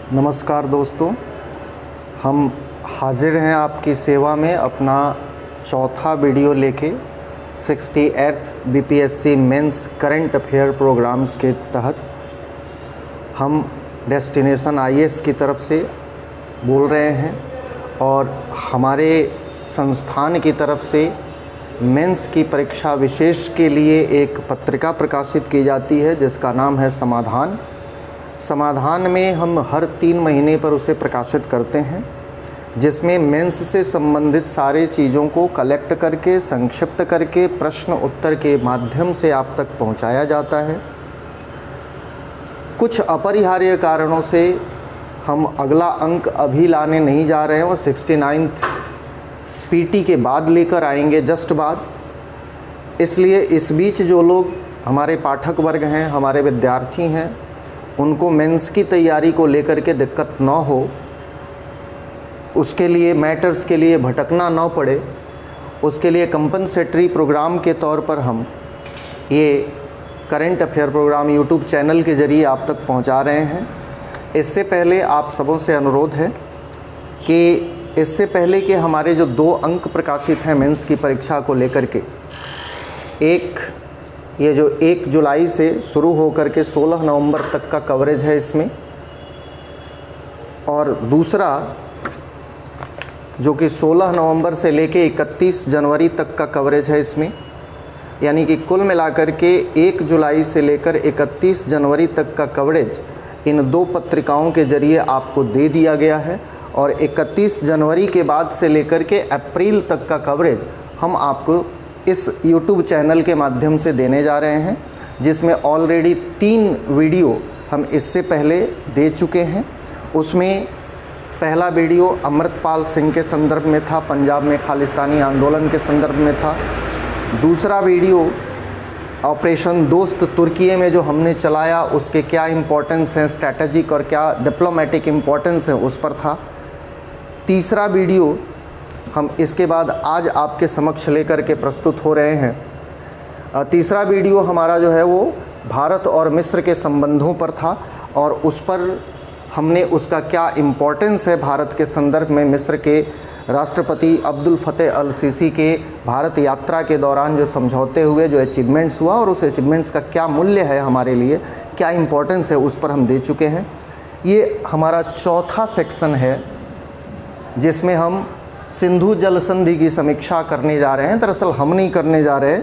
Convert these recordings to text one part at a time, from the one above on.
नमस्कार दोस्तों, हम हाजिर हैं आपकी सेवा में अपना चौथा वीडियो लेके 68th BPSC mains current affair programmes के तहत हम डेस्टिनेशन आईएएस की तरफ से बोल रहे हैं और हमारे संस्थान की तरफ से मेंस की परीक्षा विशेष के लिए एक पत्रिका प्रकाशित की जाती है जिसका नाम है समाधान में हम हर 3 महीने पर उसे प्रकाशित करते हैं, जिसमें मेंस से संबंधित सारे चीज़ों को कलेक्ट करके संक्षिप्त करके प्रश्न उत्तर के माध्यम से आप तक पहुंचाया जाता है। कुछ अपरिहार्य कारणों से हम अगला अंक अभी लाने नहीं जा रहे हैं और 69th पीटी के बाद लेकर आएंगे, जस्ट बाद। इसलिए इस बीच जो लोग हमारे पाठक वर्ग हैं, हमारे विद्यार्थी हैं, उनको मेंस की तैयारी को लेकर के दिक्कत ना हो, उसके लिए मैटर्स के लिए भटकना ना पड़े, उसके लिए कंपनसेटरी प्रोग्राम के तौर पर हम ये current affair programme YouTube channel के ज़रिए आप तक पहुंचा रहे हैं। इससे पहले आप सबों से अनुरोध है कि इससे पहले कि हमारे जो 2 अंक प्रकाशित हैं मेंस की परीक्षा को लेकर के, एक ये जो 1 जुलाई से शुरू होकर के 16 नवंबर तक का कवरेज है इसमें, और दूसरा जो कि 16 नवंबर से लेके 31 जनवरी तक का कवरेज है इसमें, यानी कि कुल मिलाकर के 1 जुलाई से लेकर 31 जनवरी तक का कवरेज इन 2 पत्रिकाओं के ज़रिए आपको दे दिया गया है। और 31 जनवरी के बाद से लेकर के अप्रैल तक का कवरेज हम आपको इस YouTube चैनल के माध्यम से देने जा रहे हैं, जिसमें ऑलरेडी 3 वीडियो हम इससे पहले दे चुके हैं। उसमें पहला वीडियो अमृतपाल सिंह के संदर्भ में था, पंजाब में खालिस्तानी आंदोलन के संदर्भ में था। दूसरा वीडियो ऑपरेशन दोस्त तुर्की में जो हमने चलाया उसके क्या इम्पोर्टेंस हैं, स्ट्रैटेजिक और क्या डिप्लोमेटिक इम्पोर्टेंस है, उस पर था। तीसरा वीडियो हम इसके बाद आज आपके समक्ष लेकर के प्रस्तुत हो रहे हैं। तीसरा वीडियो हमारा जो है वो भारत और मिस्र के संबंधों पर था और उस पर हमने उसका क्या इम्पोर्टेंस है भारत के संदर्भ में, मिस्र के राष्ट्रपति अब्दुल फतेह अल सीसी के भारत यात्रा के दौरान जो समझौते हुए, जो अचीवमेंट्स हुआ और उस अचीवमेंट्स का क्या मूल्य है हमारे लिए, क्या इम्पोर्टेंस है, उस पर हम दे चुके हैं। ये हमारा चौथा सेक्शन है जिसमें हम सिंधु जल संधि की समीक्षा करने जा रहे हैं। दरअसल हम नहीं करने जा रहे,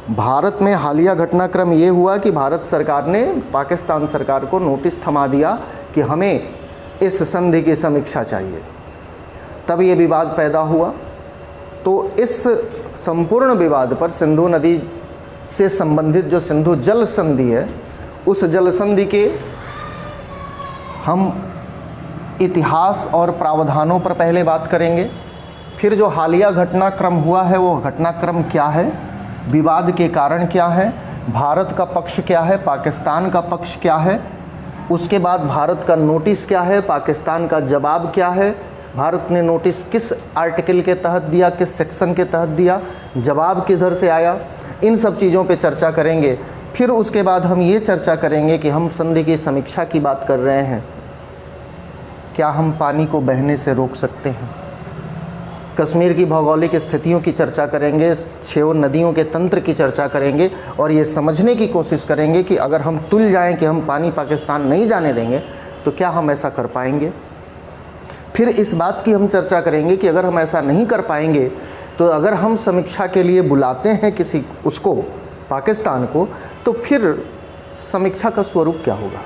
भारत में हालिया घटनाक्रम ये हुआ कि भारत सरकार ने पाकिस्तान सरकार को नोटिस थमा दिया कि हमें इस संधि की समीक्षा चाहिए, तब ये विवाद पैदा हुआ। तो इस संपूर्ण विवाद पर सिंधु नदी से संबंधित जो सिंधु जल संधि है, उस जल संधि के हम इतिहास और प्रावधानों पर पहले बात करेंगे, फिर जो हालिया घटनाक्रम हुआ है वो घटनाक्रम क्या है, विवाद के कारण क्या है, भारत का पक्ष क्या है, पाकिस्तान का पक्ष क्या है, उसके बाद भारत का नोटिस क्या है, पाकिस्तान का जवाब क्या है, भारत ने नोटिस किस आर्टिकल के तहत दिया, किस सेक्शन के तहत दिया, जवाब किधर से आया, इन सब चीज़ों पे चर्चा करेंगे। फिर उसके बाद हम ये चर्चा करेंगे कि हम संधि की समीक्षा की बात कर रहे हैं, क्या हम पानी को बहने से रोक सकते हैं, कश्मीर की भौगोलिक स्थितियों की चर्चा करेंगे, 6 नदियों के तंत्र की चर्चा करेंगे और ये समझने की कोशिश करेंगे कि अगर हम तुल जाएं कि हम पानी पाकिस्तान नहीं जाने देंगे तो क्या हम ऐसा कर पाएंगे। फिर इस बात की हम चर्चा करेंगे कि अगर हम ऐसा नहीं कर पाएंगे तो अगर हम समीक्षा के लिए बुलाते हैं किसी उसको, पाकिस्तान को, तो फिर समीक्षा का स्वरूप क्या होगा,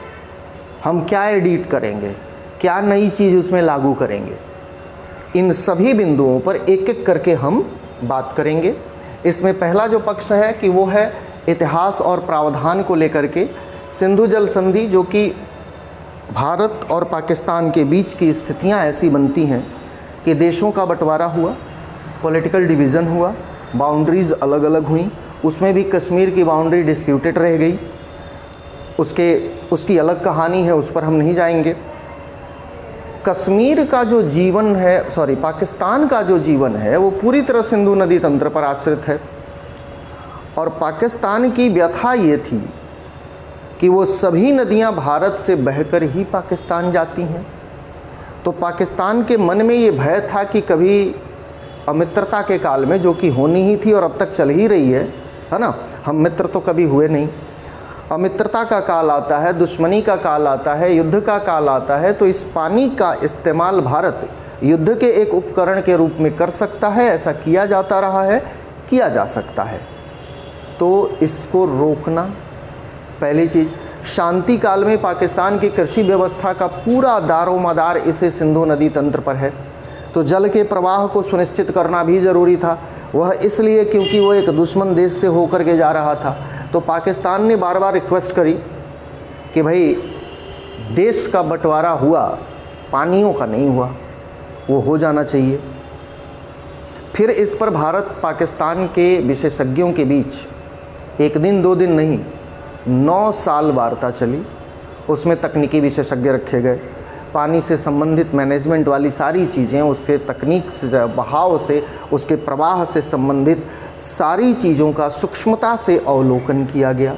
हम क्या एडिट करेंगे, क्या नई चीज़ उसमें लागू करेंगे। इन सभी बिंदुओं पर एक एक करके हम बात करेंगे। इसमें पहला जो पक्ष है कि वो है इतिहास और प्रावधान को लेकर के। सिंधु जल संधि, जो कि भारत और पाकिस्तान के बीच की स्थितियां ऐसी बनती हैं कि देशों का बंटवारा हुआ, पॉलिटिकल डिवीज़न हुआ, बाउंड्रीज़ अलग अलग हुई, उसमें भी कश्मीर की बाउंड्री डिस्प्यूटेड रह गई, उसकी अलग कहानी है, उस पर हम नहीं जाएंगे। कश्मीर का जो जीवन है, पाकिस्तान का जो जीवन है वो पूरी तरह सिंधु नदी तंत्र पर आश्रित है और पाकिस्तान की व्यथा ये थी कि वो सभी नदियां भारत से बहकर ही पाकिस्तान जाती हैं। तो पाकिस्तान के मन में ये भय था कि कभी अमित्रता के काल में, जो कि होनी ही थी और अब तक चल ही रही है ना, हम मित्र तो कभी हुए नहीं, अमित्रता का काल आता है, दुश्मनी का काल आता है, युद्ध का काल आता है, तो इस पानी का इस्तेमाल भारत युद्ध के एक उपकरण के रूप में कर सकता है। ऐसा किया जाता रहा है, किया जा सकता है, तो इसको रोकना पहली चीज़। शांति काल में पाकिस्तान की कृषि व्यवस्था का पूरा दारोमदार इसे सिंधु नदी तंत्र पर है, तो जल के प्रवाह को सुनिश्चित करना भी ज़रूरी था। वह इसलिए क्योंकि वो एक दुश्मन देश से होकर के जा रहा था। तो पाकिस्तान ने बार बार रिक्वेस्ट करी कि भाई देश का बंटवारा हुआ, पानियों का नहीं हुआ, वो हो जाना चाहिए। फिर इस पर भारत पाकिस्तान के विशेषज्ञों के बीच एक दिन 2 दिन नहीं 9 साल वार्ता चली। उसमें तकनीकी विशेषज्ञ रखे गए, पानी से संबंधित मैनेजमेंट वाली सारी चीज़ें, उससे तकनीक से, बहाव से, उसके प्रवाह से संबंधित सारी चीज़ों का सूक्ष्मता से अवलोकन किया गया।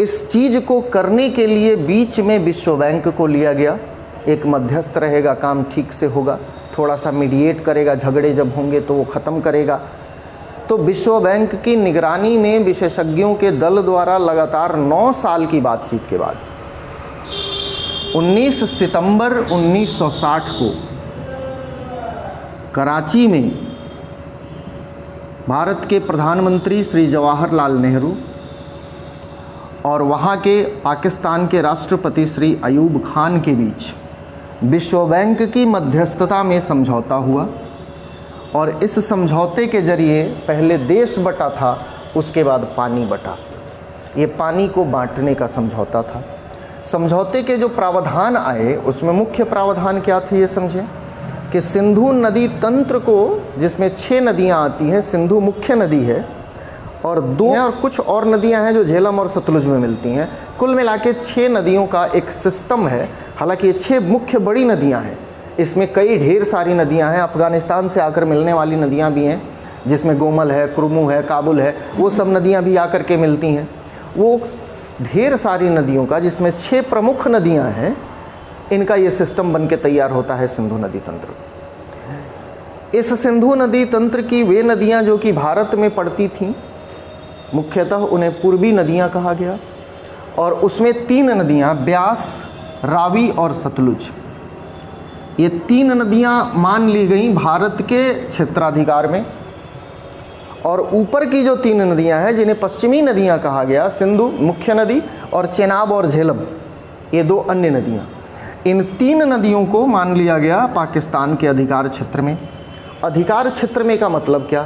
इस चीज़ को करने के लिए बीच में विश्व बैंक को लिया गया। एक मध्यस्थ रहेगा, काम ठीक से होगा, थोड़ा सा मीडिएट करेगा, झगड़े जब होंगे तो वो ख़त्म करेगा। तो विश्व बैंक की निगरानी में विशेषज्ञों के दल द्वारा लगातार 9 साल की बातचीत के बाद 19 सितंबर 1960 को कराची में भारत के प्रधानमंत्री श्री जवाहरलाल नेहरू और वहाँ के पाकिस्तान के राष्ट्रपति श्री अयूब खान के बीच विश्व बैंक की मध्यस्थता में समझौता हुआ। और इस समझौते के जरिए पहले देश बटा था, उसके बाद पानी बटा। ये पानी को बांटने का समझौता था। समझौते के जो प्रावधान आए उसमें मुख्य प्रावधान क्या थे ये समझें कि सिंधु नदी तंत्र को, जिसमें 6 नदियां आती हैं, सिंधु मुख्य नदी है और 2 हैं और कुछ और नदियां हैं जो झेलम और सतलुज में मिलती हैं। कुल मिला के 6 नदियों का एक सिस्टम है। हालांकि ये 6 मुख्य बड़ी नदियां हैं, इसमें कई ढेर सारी नदियां हैं, अफ़गानिस्तान से आकर मिलने वाली नदियां भी हैं, जिसमें गोमल है, कुरमू है, काबुल है, वो सब नदियां भी आकर के मिलती हैं। वो ढेर सारी नदियों का, जिसमें 6 प्रमुख नदियां हैं, इनका ये सिस्टम बन के तैयार होता है सिंधु नदी तंत्र। इस सिंधु नदी तंत्र की वे नदियां जो कि भारत में पड़ती थीं, मुख्यतः उन्हें पूर्वी नदियां कहा गया। और उसमें 3 नदियां, ब्यास, रावी और सतलुज, ये 3 नदियां मान ली गई भारत के क्षेत्राधिकार में। और ऊपर की जो 3 नदियां हैं, जिन्हें पश्चिमी नदियां कहा गया, सिंधु मुख्य नदी और चेनाब और झेलम, ये 2 अन्य नदियां, इन 3 नदियों को मान लिया गया पाकिस्तान के अधिकार क्षेत्र में। अधिकार क्षेत्र में का मतलब क्या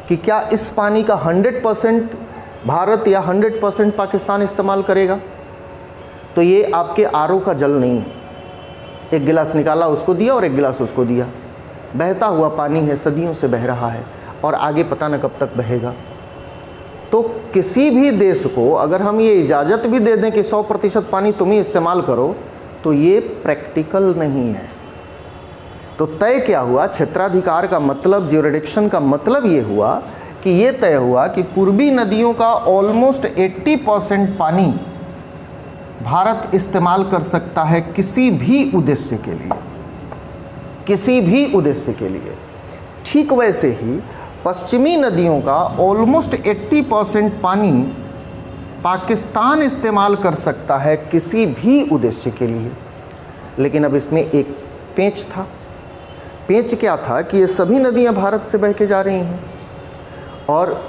कि क्या इस पानी का 100% भारत या 100% पाकिस्तान इस्तेमाल करेगा? तो ये आपके आरओ का जल नहीं है, एक गिलास निकाला उसको दिया और एक गिलास उसको दिया। बहता हुआ पानी है, सदियों से बह रहा है और आगे पता न कब तक बहेगा। तो किसी भी देश को अगर हम ये इजाज़त भी दे दें कि 100% पानी तुम ही इस्तेमाल करो, तो ये प्रैक्टिकल नहीं है। तो तय क्या हुआ? क्षेत्राधिकार का मतलब, ज्यूरिडिक्शन का मतलब ये हुआ कि ये तय हुआ कि पूर्वी नदियों का ऑलमोस्ट 80% पानी भारत इस्तेमाल कर सकता है किसी भी उद्देश्य के लिए, किसी भी उद्देश्य के लिए। ठीक वैसे ही पश्चिमी नदियों का ऑलमोस्ट 80% पानी पाकिस्तान इस्तेमाल कर सकता है किसी भी उद्देश्य के लिए। लेकिन अब इसमें एक पेंच था। पेंच क्या था कि ये सभी नदियां भारत से बह के जा रही हैं और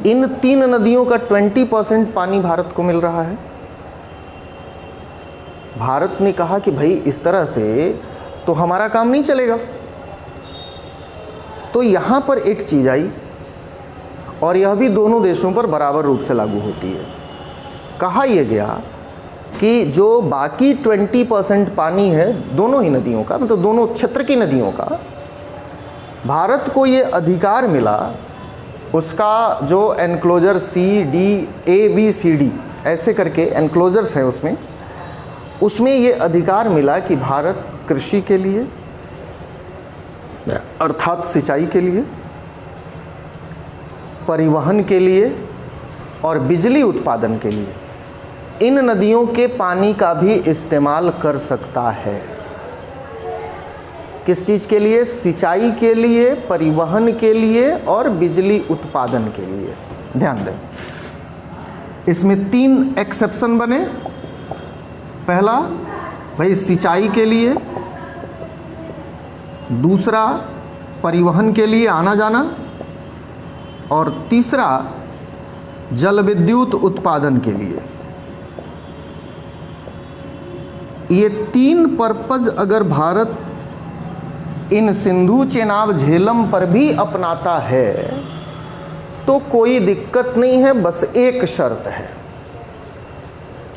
इन 3 नदियों का 20% पानी भारत को मिल रहा है। भारत ने कहा कि भाई इस तरह से तो हमारा काम नहीं चलेगा। तो यहाँ पर एक चीज़ आई और यह भी दोनों देशों पर बराबर रूप से लागू होती है। कहा यह गया कि जो बाकी 20% पानी है दोनों ही नदियों का, मतलब दोनों क्षेत्र की नदियों का, भारत को ये अधिकार मिला, उसका जो enclosure C, D, A, B, C, D ऐसे करके एनक्लोजर्स हैं उसमें ये अधिकार मिला कि भारत कृषि के लिए, अर्थात सिंचाई के लिए, परिवहन के लिए और बिजली उत्पादन के लिए इन नदियों के पानी का भी इस्तेमाल कर सकता है। किस चीज़ के लिए? सिंचाई के लिए, परिवहन के लिए और बिजली उत्पादन के लिए। ध्यान दें, इसमें 3 एक्सेप्शन बने। पहला भाई सिंचाई के लिए, दूसरा परिवहन के लिए आना जाना, और तीसरा जल विद्युत उत्पादन के लिए। ये 3 पर्पज अगर भारत इन सिंधु चेनाब झेलम पर भी अपनाता है तो कोई दिक्कत नहीं है, बस एक शर्त है।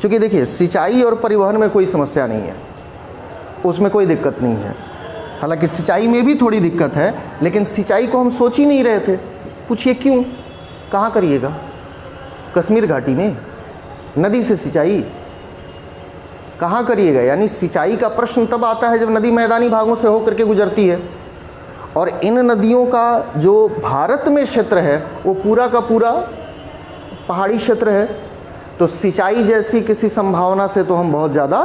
क्योंकि देखिए सिंचाई और परिवहन में कोई समस्या नहीं है, उसमें कोई दिक्कत नहीं है। हालांकि सिंचाई में भी थोड़ी दिक्कत है, लेकिन सिंचाई को हम सोच ही नहीं रहे थे। पूछिए क्यों? कहाँ करिएगा? कश्मीर घाटी में नदी से सिंचाई कहाँ करिएगा? यानी सिंचाई का प्रश्न तब आता है जब नदी मैदानी भागों से होकर के गुजरती है। और इन नदियों का जो भारत में क्षेत्र है वो पूरा का पूरा पहाड़ी क्षेत्र है, तो सिंचाई जैसी किसी संभावना से तो हम बहुत ज़्यादा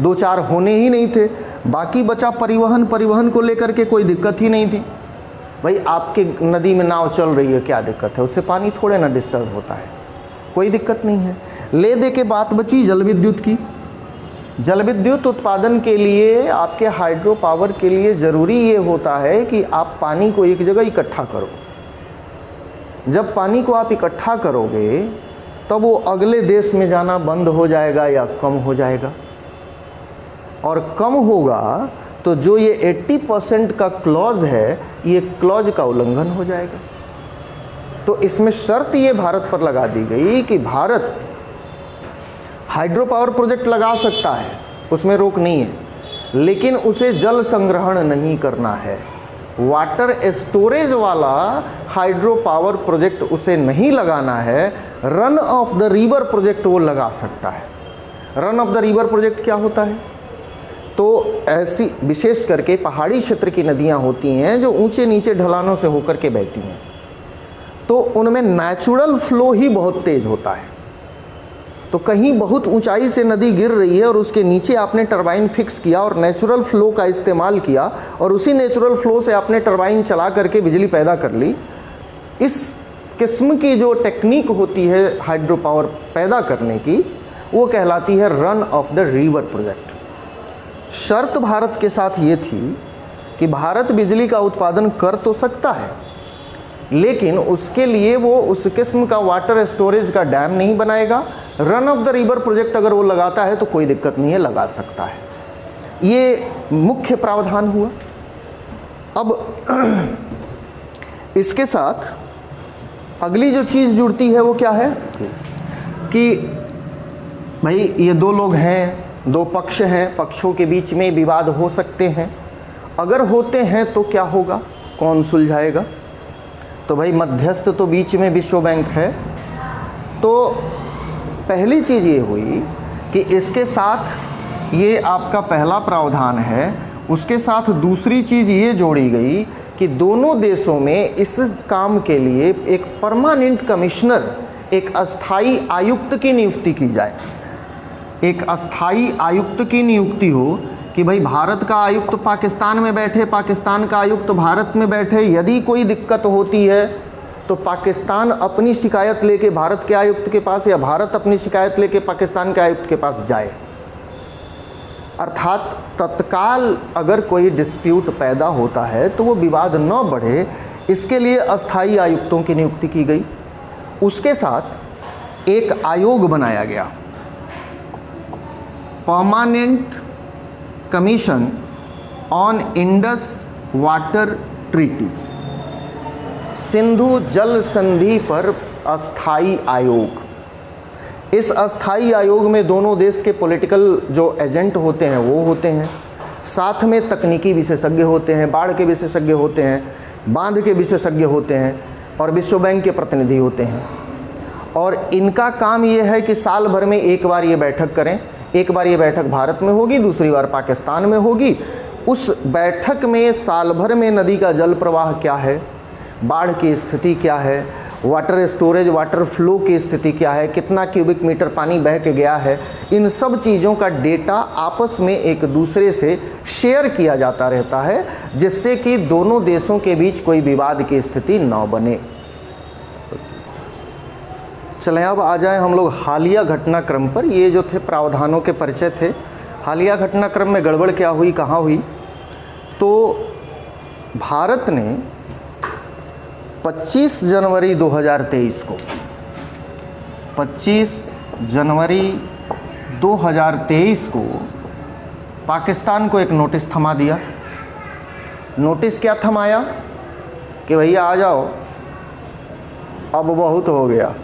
2-4 होने ही नहीं थे। बाकी बचा परिवहन को लेकर के कोई दिक्कत ही नहीं थी। भाई आपके नदी में नाव चल रही है, क्या दिक्कत है? उससे पानी थोड़े ना डिस्टर्ब होता है, कोई दिक्कत नहीं है। ले दे के बात बची जल विद्युत की। जल विद्युत उत्पादन के लिए, आपके हाइड्रो पावर के लिए ज़रूरी ये होता है कि आप पानी को एक जगह इकट्ठा करो। जब पानी को आप इकट्ठा करोगे तब वो अगले देश में जाना बंद हो जाएगा या कम हो जाएगा, और कम होगा तो जो ये 80% का क्लॉज है, ये क्लॉज का उल्लंघन हो जाएगा। तो इसमें शर्त ये भारत पर लगा दी गई कि भारत हाइड्रो पावर प्रोजेक्ट लगा सकता है, उसमें रोक नहीं है, लेकिन उसे जल संग्रहण नहीं करना है। वाटर स्टोरेज वाला हाइड्रो पावर प्रोजेक्ट उसे नहीं लगाना है। Run of the river project वो लगा सकता है। Run of the river project क्या होता है? तो ऐसी विशेष करके पहाड़ी क्षेत्र की नदियाँ होती हैं जो ऊंचे नीचे ढलानों से होकर के बहती हैं, तो उनमें नेचुरल फ्लो ही बहुत तेज़ होता है। तो कहीं बहुत ऊंचाई से नदी गिर रही है और उसके नीचे आपने टरबाइन फिक्स किया और नेचुरल फ्लो का इस्तेमाल किया, और उसी नेचुरल फ्लो से आपने टरबाइन चला करके बिजली पैदा कर ली। इस किस्म की जो टेक्निक होती है हाइड्रो पावर पैदा करने की, वो कहलाती है run of the river project. शर्त भारत के साथ ये थी कि भारत बिजली का उत्पादन कर तो सकता है, लेकिन उसके लिए वो उस किस्म का वाटर स्टोरेज का डैम नहीं बनाएगा। Run of the river project अगर वो लगाता है तो कोई दिक्कत नहीं है, लगा सकता है। ये मुख्य प्रावधान हुआ। अब इसके साथ अगली जो चीज़ जुड़ती है वो क्या है कि भाई ये 2 लोग हैं, 2 पक्ष हैं, पक्षों के बीच में विवाद हो सकते हैं। अगर होते हैं तो क्या होगा, कौन सुलझाएगा? तो भाई मध्यस्थ तो बीच में विश्व बैंक है। तो पहली चीज़ ये हुई कि इसके साथ ये आपका पहला प्रावधान है, उसके साथ दूसरी चीज़ ये जोड़ी गई कि दोनों देशों में इस काम के लिए एक परमानेंट कमिश्नर, एक अस्थाई आयुक्त की नियुक्ति की जाए। एक अस्थाई आयुक्त की नियुक्ति हो कि भाई भारत का आयुक्त पाकिस्तान में बैठे, पाकिस्तान का आयुक्त भारत में बैठे। यदि कोई दिक्कत होती है तो पाकिस्तान अपनी शिकायत लेके भारत के आयुक्त के पास, या भारत अपनी शिकायत लेके पाकिस्तान के आयुक्त के पास जाए। अर्थात तत्काल अगर कोई डिस्प्यूट पैदा होता है तो वो विवाद न बढ़े, इसके लिए अस्थाई आयुक्तों की नियुक्ति की गई। उसके साथ एक आयोग बनाया गया, permanent commission on Indus water treaty, Sindhu जल संधि पर अस्थाई आयोग। इस अस्थाई आयोग में दोनों देश के पॉलिटिकल जो एजेंट होते हैं वो होते हैं, साथ में तकनीकी विशेषज्ञ होते हैं, बाढ़ के विशेषज्ञ होते हैं, बांध के विशेषज्ञ होते हैं, और विश्व बैंक के प्रतिनिधि होते हैं। और इनका काम ये है कि साल भर में एक बार ये बैठक करें। एक बार ये बैठक भारत में होगी, दूसरी बार पाकिस्तान में होगी। उस बैठक में साल भर में नदी का जल प्रवाह क्या है, बाढ़ की स्थिति क्या है, वाटर स्टोरेज, वाटर फ्लो की स्थिति क्या है, कितना क्यूबिक मीटर पानी बह के गया है, इन सब चीज़ों का डेटा आपस में एक दूसरे से शेयर किया जाता रहता है, जिससे कि दोनों देशों के बीच कोई विवाद की स्थिति न बने। चलें अब आ जाएं हम लोग हालिया घटनाक्रम पर। ये जो थे प्रावधानों के परिचय थे। हालिया घटनाक्रम में गड़बड़ क्या हुई, कहाँ हुई? तो भारत ने 25 जनवरी 2023 को 25 जनवरी 2023 को पाकिस्तान को एक नोटिस थमा दिया। नोटिस क्या थमाया कि भैया आ जाओ, अब बहुत हो गया,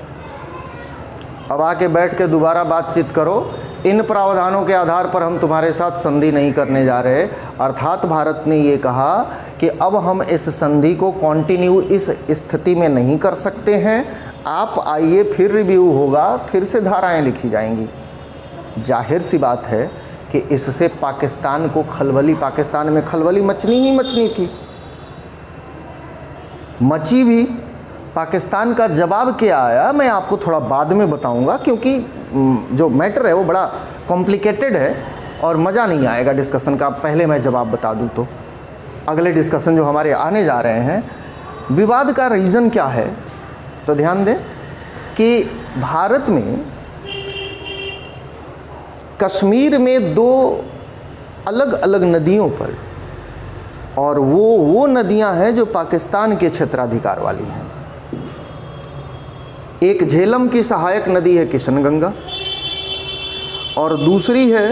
अब आके बैठ के दोबारा बातचीत करो, इन प्रावधानों के आधार पर हम तुम्हारे साथ संधि नहीं करने जा रहे। अर्थात भारत ने ये कहा कि अब हम इस संधि को कंटिन्यू इस स्थिति में नहीं कर सकते हैं, आप आइए, फिर रिव्यू होगा, फिर से धाराएं लिखी जाएंगी। जाहिर सी बात है कि इससे पाकिस्तान को खलबली, पाकिस्तान में खलबली मचनी ही मचनी थी, मची भी। पाकिस्तान का जवाब क्या आया मैं आपको थोड़ा बाद में बताऊंगा, क्योंकि जो मैटर है वो बड़ा कॉम्प्लिकेटेड है और मज़ा नहीं आएगा डिस्कशन का। पहले मैं जवाब बता दूं तो अगले डिस्कशन जो हमारे आने जा रहे हैं, विवाद का रीज़न क्या है, तो ध्यान दें कि भारत में कश्मीर में 2 अलग अलग नदियों पर, और वो नदियां हैं जो पाकिस्तान के क्षेत्राधिकार वाली हैं। एक झेलम की सहायक नदी है किशनगंगा, और दूसरी है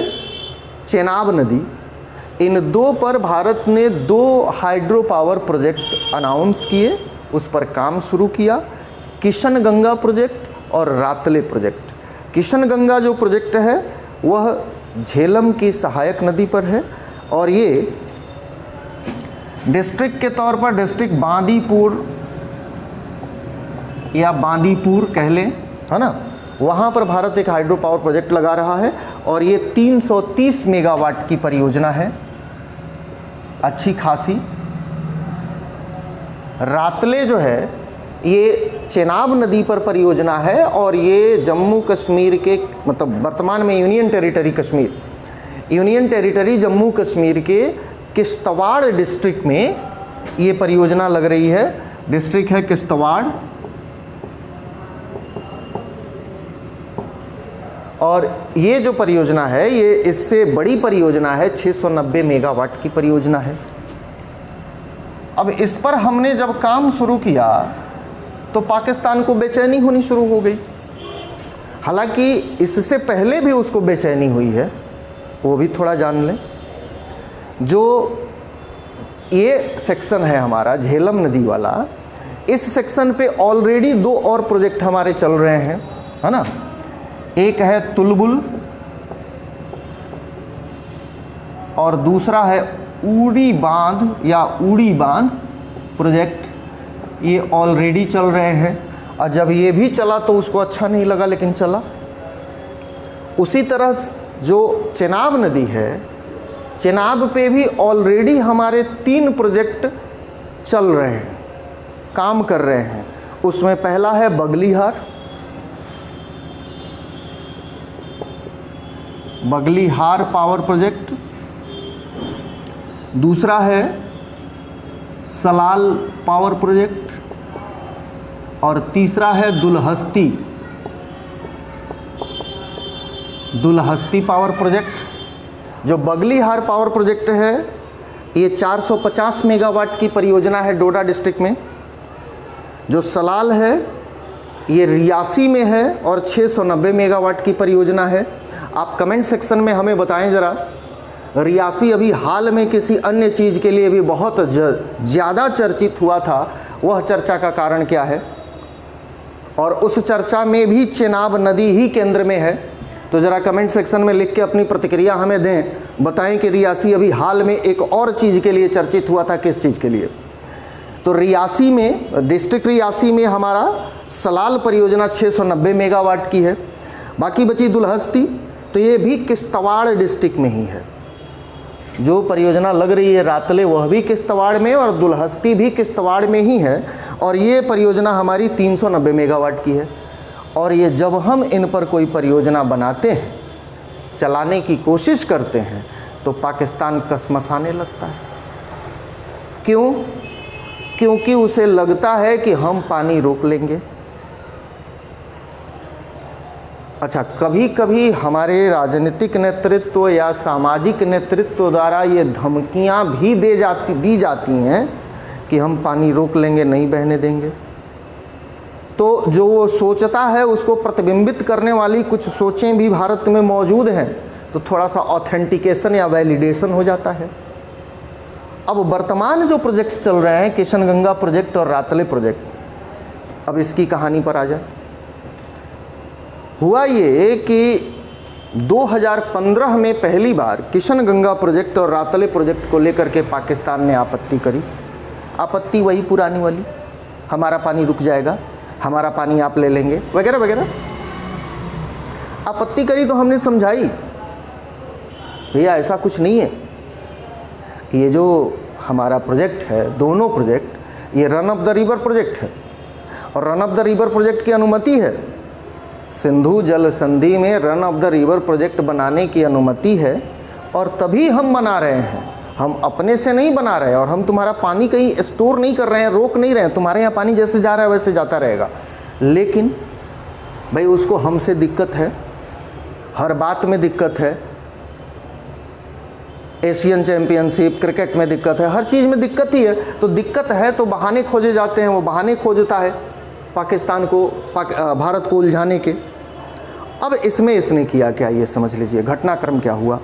चेनाब नदी। इन 2 पर भारत ने 2 हाइड्रो पावर प्रोजेक्ट अनाउंस किए, उस पर काम शुरू किया, किशनगंगा प्रोजेक्ट और रातले प्रोजेक्ट। किशनगंगा जो प्रोजेक्ट है वह झेलम की सहायक नदी पर है, और ये डिस्ट्रिक्ट के तौर पर डिस्ट्रिक्ट बांदीपुर या बांदीपुर कह लें, है ना, वहाँ पर भारत एक हाइड्रो पावर प्रोजेक्ट लगा रहा है, और ये 330 मेगावाट की परियोजना है, अच्छी खासी। रातले जो है ये चेनाब नदी पर परियोजना है, और ये जम्मू कश्मीर के, मतलब वर्तमान में union territory Kashmir, union territory Jammu Kashmir के किश्तवाड़ डिस्ट्रिक्ट में ये परियोजना लग रही है। डिस्ट्रिक्ट है किश्तवाड़, और ये जो परियोजना है ये इससे बड़ी परियोजना है, 690 मेगावाट की परियोजना है। अब इस पर हमने जब काम शुरू किया तो पाकिस्तान को बेचैनी होनी शुरू हो गई। हालांकि इससे पहले भी उसको बेचैनी हुई है, वो भी थोड़ा जान लें। जो ये सेक्शन है हमारा झेलम नदी वाला, इस सेक्शन पे ऑलरेडी 2 और प्रोजेक्ट हमारे चल रहे हैं, है ना। एक है तुलबुल और दूसरा है उड़ी बांध या उड़ी बांध प्रोजेक्ट, ये ऑलरेडी चल रहे हैं। और जब ये भी चला तो उसको अच्छा नहीं लगा, लेकिन चला। उसी तरह जो चेनाब नदी है, चेनाब पे भी ऑलरेडी हमारे 3 प्रोजेक्ट चल रहे हैं, काम कर रहे हैं। उसमें पहला है बगलीहार, बगलीहार पावर प्रोजेक्ट, दूसरा है सलाल पावर प्रोजेक्ट, और तीसरा है दुलहस्ती पावर प्रोजेक्ट। जो बगलीहार पावर प्रोजेक्ट है ये 450 मेगावाट की परियोजना है डोडा डिस्ट्रिक्ट में। जो सलाल है ये रियासी में है और 690 मेगावाट की परियोजना है। आप कमेंट सेक्शन में हमें बताएं ज़रा, रियासी अभी हाल में किसी अन्य चीज़ के लिए भी बहुत ज़्यादा चर्चित हुआ था, वह चर्चा का कारण क्या है, और उस चर्चा में भी चेनाब नदी ही केंद्र में है। तो ज़रा कमेंट सेक्शन में लिख के अपनी प्रतिक्रिया हमें दें, बताएं कि रियासी अभी हाल में एक और चीज़ के लिए चर्चित हुआ था, किस चीज़ के लिए। तो रियासी में, डिस्ट्रिक्ट रियासी में हमारा सलाल परियोजना 690 मेगावाट की है। बाकी बची दुलहस्ती, तो ये भी किश्तवाड़ डिस्ट्रिक्ट में ही है। जो परियोजना लग रही है रातले, वह भी किश्तवाड़ में और दुलहस्ती भी किश्तवाड़ में ही है। और ये परियोजना हमारी 390 मेगावाट की है। और ये जब हम इन पर कोई परियोजना बनाते हैं, चलाने की कोशिश करते हैं, तो पाकिस्तान कसमसाने लगता है। क्यों? क्योंकि उसे लगता है कि हम पानी रोक लेंगे। अच्छा, कभी कभी हमारे राजनीतिक नेतृत्व या सामाजिक नेतृत्व द्वारा ये धमकियां भी दी जाती हैं कि हम पानी रोक लेंगे, नहीं बहने देंगे। तो जो वो सोचता है उसको प्रतिबिंबित करने वाली कुछ सोचें भी भारत में मौजूद हैं, तो थोड़ा सा ऑथेंटिकेशन या वैलिडेशन हो जाता है। अब वर्तमान जो प्रोजेक्ट्स चल रहे हैं, किशन गंगा प्रोजेक्ट और रातले प्रोजेक्ट, अब इसकी कहानी पर आ जाए। हुआ ये कि 2015 में पहली बार किशन गंगा प्रोजेक्ट और रातले प्रोजेक्ट को लेकर के पाकिस्तान ने आपत्ति करी। आपत्ति वही पुरानी वाली, हमारा पानी रुक जाएगा, हमारा पानी आप ले लेंगे, वगैरह वगैरह। आपत्ति करी तो हमने समझाई, भैया ऐसा कुछ नहीं है। ये जो हमारा प्रोजेक्ट है, दोनों प्रोजेक्ट, ये run of the river project है। और run of the river project की अनुमति है, सिंधु जल संधि में run of the river project बनाने की अनुमति है। और तभी हम बना रहे हैं, हम अपने से नहीं बना रहे। और हम तुम्हारा पानी कहीं स्टोर नहीं कर रहे हैं, रोक नहीं रहे हैं। तुम्हारे यहाँ पानी जैसे जा रहा है वैसे जाता रहेगा। लेकिन भाई उसको हमसे दिक्कत है, हर बात में दिक्कत है। एशियन चैंपियनशिप, क्रिकेट में दिक्कत है, हर चीज़ में दिक्कत ही है। तो दिक्कत है तो बहाने खोजे जाते हैं, वो बहाने खोजता है पाकिस्तान को, भारत को उलझाने के। अब इसमें इसने किया क्या, ये समझ लीजिए घटनाक्रम क्या हुआ।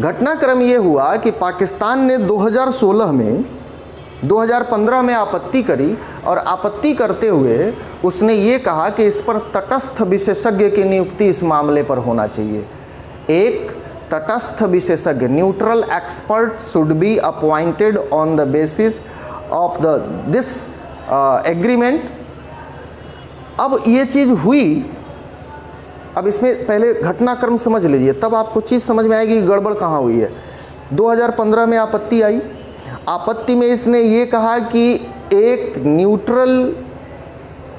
घटनाक्रम ये हुआ कि पाकिस्तान ने 2015 में आपत्ति करी। और आपत्ति करते हुए उसने ये कहा कि इस पर तटस्थ विशेषज्ञ की नियुक्ति इस मामले पर होना चाहिए। एक तटस्थ विशेषज्ञ, neutral expert should be appointed on the basis of this agreement. अब ये चीज़ हुई। अब इसमें पहले घटनाक्रम समझ लीजिए, तब आपको चीज़ समझ में आएगी कि गड़बड़ कहाँ हुई है। 2015 में आपत्ति आई। आपत्ति में इसने ये कहा कि एक न्यूट्रल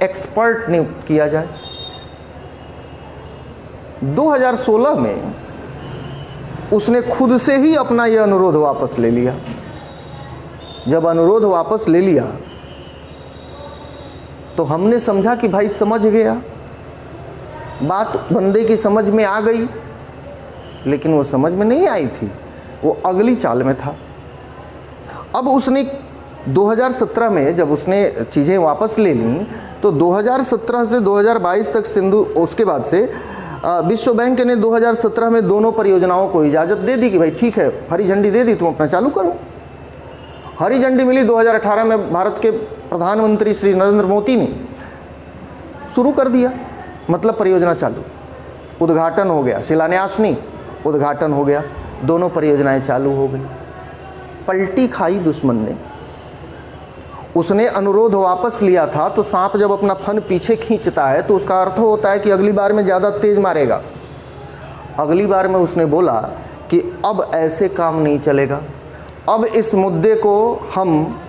एक्सपर्ट नियुक्त किया जाए। 2016 में उसने खुद से ही अपना यह अनुरोध वापस ले लिया। जब अनुरोध वापस ले लिया तो हमने समझा कि भाई समझ गया, बात बंदे की समझ में आ गई। लेकिन वो समझ में नहीं आई थी, वो अगली चाल में था। अब उसने 2017 में जब उसने चीज़ें वापस ले ली, तो 2017 से 2022 तक सिंधु, उसके बाद से विश्व बैंक ने 2017 में दोनों परियोजनाओं को इजाज़त दे दी कि भाई ठीक है, हरी झंडी दे दी, तुम अपना चालू करो। हरी झंडी मिली 2018 में, भारत के प्रधानमंत्री श्री नरेंद्र मोदी ने शुरू कर दिया, मतलब परियोजना चालू, उद्घाटन हो गया, शिलान्यास नहीं, उद्घाटन हो गया, दोनों परियोजनाएं चालू हो गई। पलटी खाई दुश्मन ने। उसने अनुरोध वापस लिया था, तो सांप जब अपना फन पीछे खींचता है तो उसका अर्थ होता है कि अगली बार में ज़्यादा तेज मारेगा। अगली बार में उसने बोला कि अब ऐसे काम नहीं चलेगा, अब इस मुद्दे को हम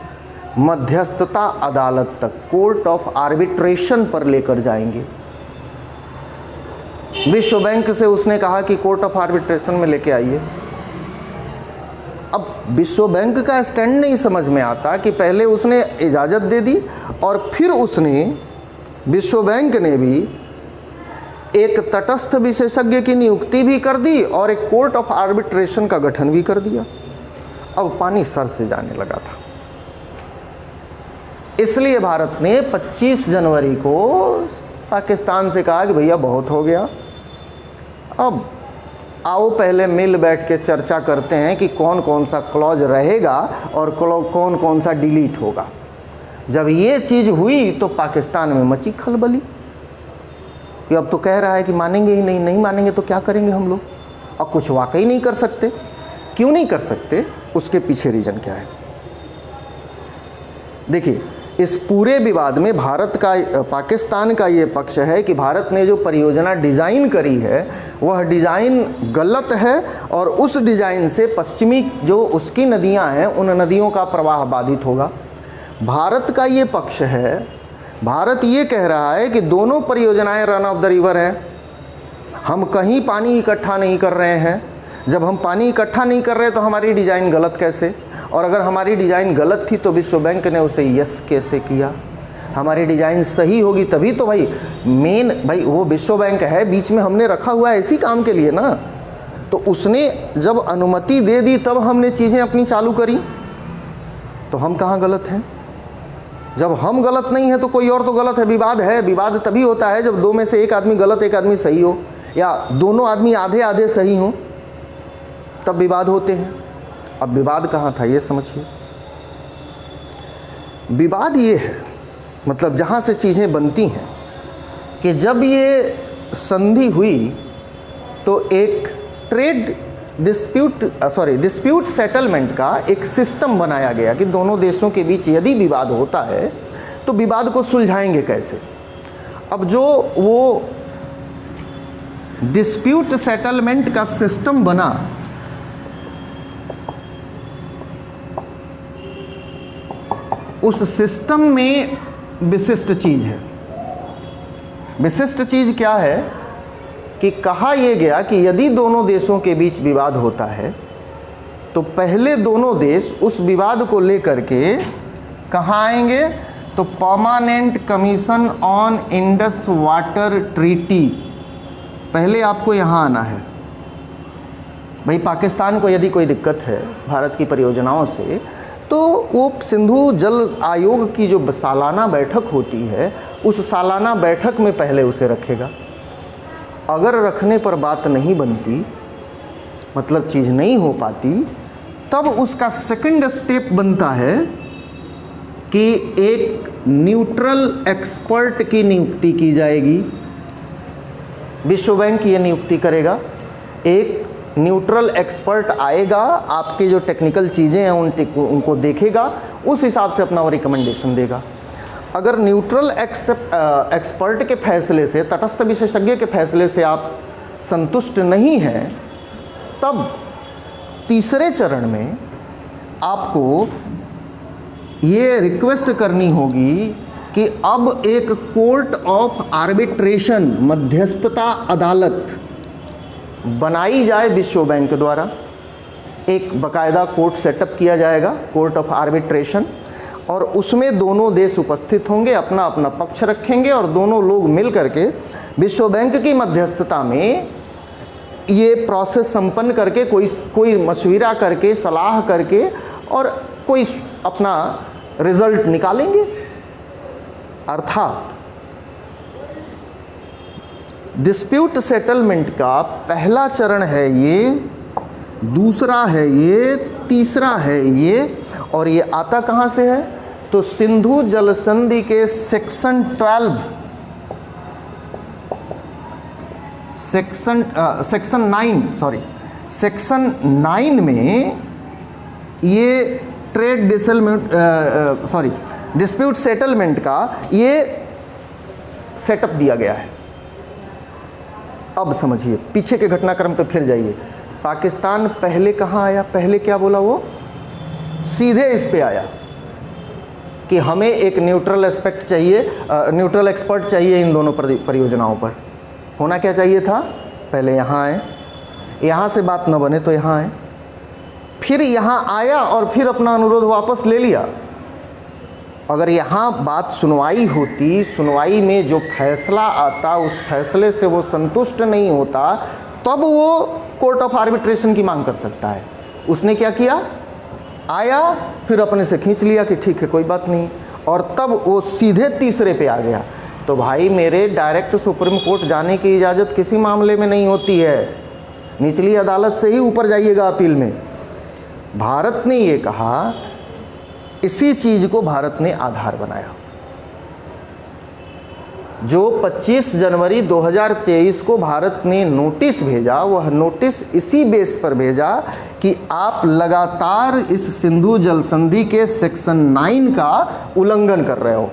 मध्यस्थता अदालत तक, कोर्ट ऑफ आर्बिट्रेशन पर लेकर जाएंगे। विश्व बैंक से उसने कहा कि कोर्ट ऑफ आर्बिट्रेशन में लेके आइए। अब विश्व बैंक का स्टैंड नहीं समझ में आता कि पहले उसने इजाज़त दे दी और फिर उसने, विश्व बैंक ने भी एक तटस्थ विशेषज्ञ की नियुक्ति भी कर दी और एक कोर्ट ऑफ आर्बिट्रेशन का गठन भी कर दिया। अब पानी सर से जाने लगा था। इसलिए भारत ने 25 जनवरी को पाकिस्तान से कहा कि भैया बहुत हो गया, अब आओ पहले मिल बैठ के चर्चा करते हैं कि कौन कौन सा क्लॉज रहेगा और कौन कौन सा डिलीट होगा। जब ये चीज़ हुई तो पाकिस्तान में मची खलबली कि अब तो कह रहा है कि मानेंगे ही नहीं, नहीं मानेंगे तो क्या करेंगे हम लोग, अब कुछ वाकई नहीं कर सकते। क्यों नहीं कर सकते, उसके पीछे रीज़न क्या है। देखिए, इस पूरे विवाद में भारत का, पाकिस्तान का ये पक्ष है कि भारत ने जो परियोजना डिज़ाइन करी है वह डिज़ाइन गलत है और उस डिज़ाइन से पश्चिमी जो उसकी नदियां हैं उन नदियों का प्रवाह बाधित होगा। भारत का ये पक्ष है, भारत ये कह रहा है कि दोनों परियोजनाएं रन ऑफ द रिवर हैं, हम कहीं पानी इकट्ठा नहीं कर रहे हैं। जब हम पानी इकट्ठा नहीं कर रहे तो हमारी डिज़ाइन गलत कैसे? और अगर हमारी डिज़ाइन गलत थी तो विश्व बैंक ने उसे यस कैसे किया? हमारी डिज़ाइन सही होगी तभी तो भाई भाई वो विश्व बैंक है, बीच में हमने रखा हुआ है इसी काम के लिए ना। तो उसने जब अनुमति दे दी तब हमने चीज़ें अपनी चालू करी, तो हम कहाँ गलत हैं? जब हम गलत नहीं है तो कोई और तो गलत है। विवाद है, विवाद तभी होता है जब दो में से एक आदमी गलत एक आदमी सही हो, या दोनों आदमी आधे आधे सही हों, तब विवाद होते हैं। अब विवाद कहाँ था ये समझिए। विवाद ये है, मतलब जहाँ से चीज़ें बनती हैं, कि जब ये संधि हुई तो एक ट्रेड डिस्प्यूट सेटलमेंट का एक सिस्टम बनाया गया कि दोनों देशों के बीच यदि विवाद होता है तो विवाद को सुलझाएंगे कैसे। अब जो वो डिस्प्यूट सेटलमेंट का सिस्टम बना, उस सिस्टम में विशिष्ट चीज़ है। विशिष्ट चीज़ क्या है कि कहा यह गया कि यदि दोनों देशों के बीच विवाद होता है तो पहले दोनों देश उस विवाद को लेकर के कहाँ आएंगे? तो permanent commission on Indus water treaty, पहले आपको यहाँ आना है। भाई पाकिस्तान को यदि कोई दिक्कत है भारत की परियोजनाओं से, तो वो सिंधु जल आयोग की जो सालाना बैठक होती है, उस सालाना बैठक में पहले उसे रखेगा। अगर रखने पर बात नहीं बनती, मतलब चीज़ नहीं हो पाती, तब उसका सेकंड स्टेप बनता है कि एक न्यूट्रल एक्सपर्ट की नियुक्ति की जाएगी। विश्व बैंक ये नियुक्ति करेगा, एक न्यूट्रल एक्सपर्ट आएगा, आपके जो टेक्निकल चीज़ें हैं उनको देखेगा, उस हिसाब से अपना वो रिकमेंडेशन देगा। अगर न्यूट्रल एक्सपर्ट के फैसले से, तटस्थ विशेषज्ञ के फैसले से आप संतुष्ट नहीं हैं, तब तीसरे चरण में आपको ये रिक्वेस्ट करनी होगी कि अब एक कोर्ट ऑफ आर्बिट्रेशन, मध्यस्थता अदालत बनाई जाए विश्व बैंक द्वारा। एक बकायदा कोर्ट सेटअप किया जाएगा, कोर्ट ऑफ आर्बिट्रेशन, और उसमें दोनों देश उपस्थित होंगे, अपना अपना पक्ष रखेंगे और दोनों लोग मिल करके विश्व बैंक की मध्यस्थता में ये प्रोसेस संपन्न करके, कोई मशविरा करके, सलाह करके, और कोई अपना रिजल्ट निकालेंगे। अर्थात डिस्प्यूट सेटलमेंट का पहला चरण है ये, दूसरा है ये, तीसरा है ये, और ये आता कहाँ से है? तो सिंधु जल संधि के सेक्शन 9 में ये डिस्प्यूट सेटलमेंट का ये सेटअप दिया गया है। अब समझिए, पीछे के घटनाक्रम पे फिर जाइए। पाकिस्तान पहले कहाँ आया? पहले क्या बोला वो? सीधे इस पे आया कि हमें एक न्यूट्रल एस्पेक्ट चाहिए, न्यूट्रल एक्सपर्ट चाहिए इन दोनों परियोजनाओं पर। होना क्या चाहिए था? पहले यहाँ आए, यहाँ से बात न बने तो यहाँ आए, फिर यहाँ आया और फिर अपना अनुरोध वापस ले लिया। अगर यहाँ बात सुनवाई होती, सुनवाई में जो फैसला आता, उस फैसले से वो संतुष्ट नहीं होता, तब वो कोर्ट ऑफ आर्बिट्रेशन की मांग कर सकता है। उसने क्या किया? आया, फिर अपने से खींच लिया कि ठीक है कोई बात नहीं, और तब वो सीधे तीसरे पे आ गया। तो भाई मेरे, डायरेक्ट सुप्रीम कोर्ट जाने की इजाज़त किसी मामले में नहीं होती है, निचली अदालत से ही ऊपर जाइएगा अपील में। भारत ने ये कहा, इसी चीज़ को भारत ने आधार बनाया। जो 25 जनवरी 2023 को भारत ने नोटिस भेजा, वह नोटिस इसी बेस पर भेजा कि आप लगातार इस सिंधु जल संधि के सेक्शन 9 का उल्लंघन कर रहे हो,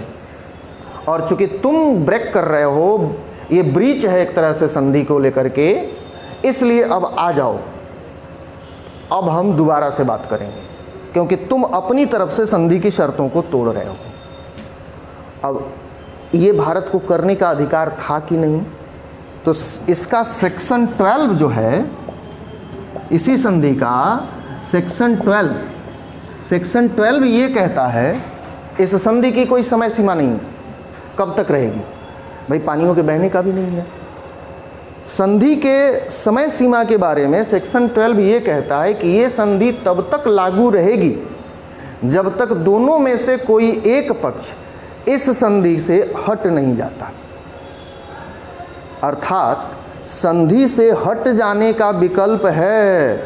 और चूंकि तुम ब्रेक कर रहे हो, ये ब्रीच है एक तरह से संधि को लेकर के, इसलिए अब आ जाओ, अब हम दोबारा से बात करेंगे। क्योंकि तुम अपनी तरफ से संधि की शर्तों को तोड़ रहे हो। अब ये भारत को करने का अधिकार था कि नहीं? तो इसका सेक्शन 12 जो है, इसी संधि का सेक्शन 12 ये कहता है इस संधि की कोई समय सीमा नहीं है, कब तक रहेगी। भाई पानियों के बहने का भी नहीं है। संधि के समय सीमा के बारे में सेक्शन 12 ये कहता है कि ये संधि तब तक लागू रहेगी जब तक दोनों में से कोई एक पक्ष इस संधि से हट नहीं जाता। अर्थात संधि से हट जाने का विकल्प है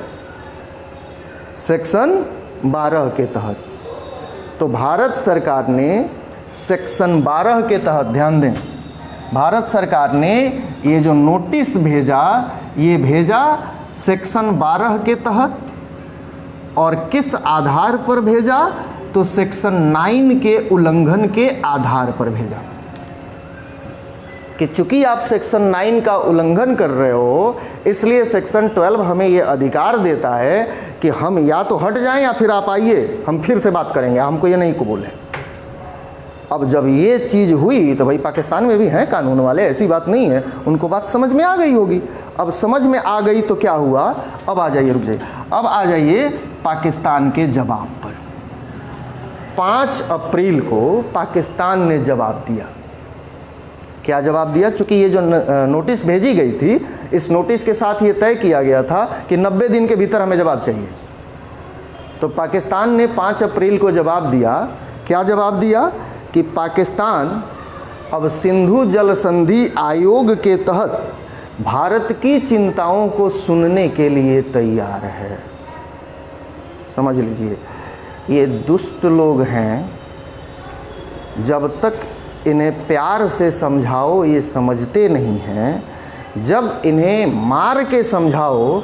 सेक्शन 12 के तहत। तो भारत सरकार ने सेक्शन 12 के तहत, ध्यान दें, भारत सरकार ने ये जो नोटिस भेजा, ये भेजा सेक्शन 12 के तहत। और किस आधार पर भेजा? तो सेक्शन 9 के उल्लंघन के आधार पर भेजा कि चूंकि आप सेक्शन 9 का उल्लंघन कर रहे हो, इसलिए सेक्शन 12 हमें ये अधिकार देता है कि हम या तो हट जाएं या फिर आप आइए, हम फिर से बात करेंगे, हमको ये नहीं कबूल है। अब जब ये चीज़ हुई तो भाई पाकिस्तान में भी हैं कानून वाले, ऐसी बात नहीं है, उनको बात समझ में आ गई होगी। अब समझ में आ गई तो क्या हुआ? अब आ जाइए, रुक जाइए, अब आ जाइए पाकिस्तान के जवाब पर। 5 अप्रैल को पाकिस्तान ने जवाब दिया। क्या जवाब दिया? चूँकि ये जो नोटिस भेजी गई थी, इस नोटिस के साथ ये तय किया गया था कि 90 दिन के भीतर हमें जवाब चाहिए। तो पाकिस्तान ने 5 अप्रैल को जवाब दिया। क्या जवाब दिया? कि पाकिस्तान अब सिंधु जल संधि आयोग के तहत भारत की चिंताओं को सुनने के लिए तैयार है। समझ लीजिए, ये दुष्ट लोग हैं, जब तक इन्हें प्यार से समझाओ ये समझते नहीं हैं, जब इन्हें मार के समझाओ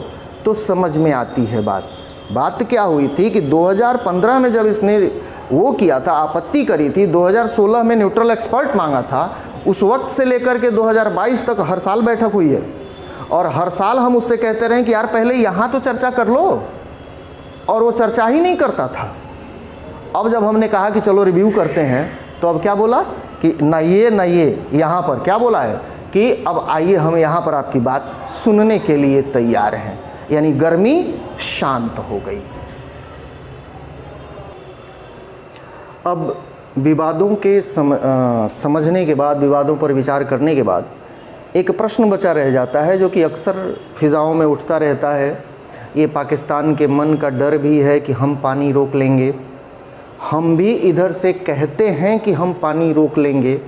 तो समझ में आती है बात। बात क्या हुई थी कि 2015 में जब इसने वो किया था, आपत्ति करी थी, 2016 में न्यूट्रल एक्सपर्ट मांगा था, उस वक्त से लेकर के 2022 तक हर साल बैठक हुई है। और हर साल हम उससे कहते रहे कि यार पहले यहाँ तो चर्चा कर लो, और वो चर्चा ही नहीं करता था। अब जब हमने कहा कि चलो रिव्यू करते हैं, तो अब क्या बोला कि ना ये यहाँ पर क्या बोला है कि अब आइए हम यहाँ पर आपकी बात सुनने के लिए तैयार हैं। यानी गर्मी शांत हो गई। अब विवादों के समझने के बाद, विवादों पर विचार करने के बाद एक प्रश्न बचा रह जाता है जो कि अक्सर फिज़ाओं में उठता रहता है। ये पाकिस्तान के मन का डर भी है कि हम पानी रोक लेंगे। हम भी इधर से कहते हैं कि हम पानी रोक लेंगे।